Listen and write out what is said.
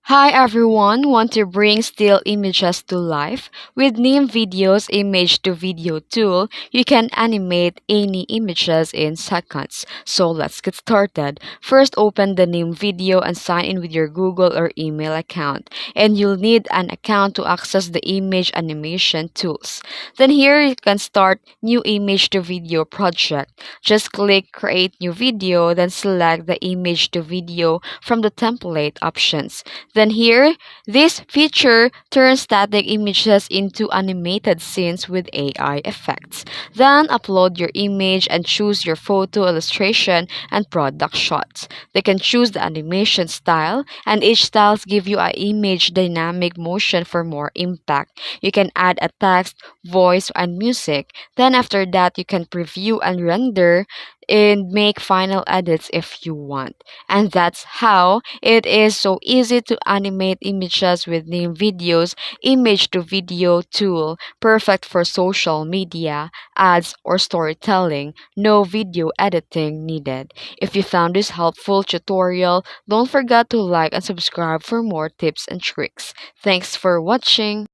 Hi everyone, want to bring still images to life? With Nim.video's image to video tool, you can animate any images in seconds. So let's get started. First, open the Nim.video and sign in with your Google or email account. And you'll need an account to access the image animation tools. Then here you can start new image to video project. Just click create new video, then select the image to video from the template options. Then here, this feature turns static images into animated scenes with AI effects. Then upload your image and choose your photo, illustration, and product shots. They can choose the animation style, and each styles give you an image dynamic motion for more impact. You can add a text, voice, and music. Then after that, you can preview and render and make final edits if you want. And that's how it is so easy to animate images with Nim.video's image to video tool, perfect for social media, ads, or storytelling. No video editing needed. If you found this helpful tutorial, don't forget to like and subscribe for more tips and tricks. Thanks for watching.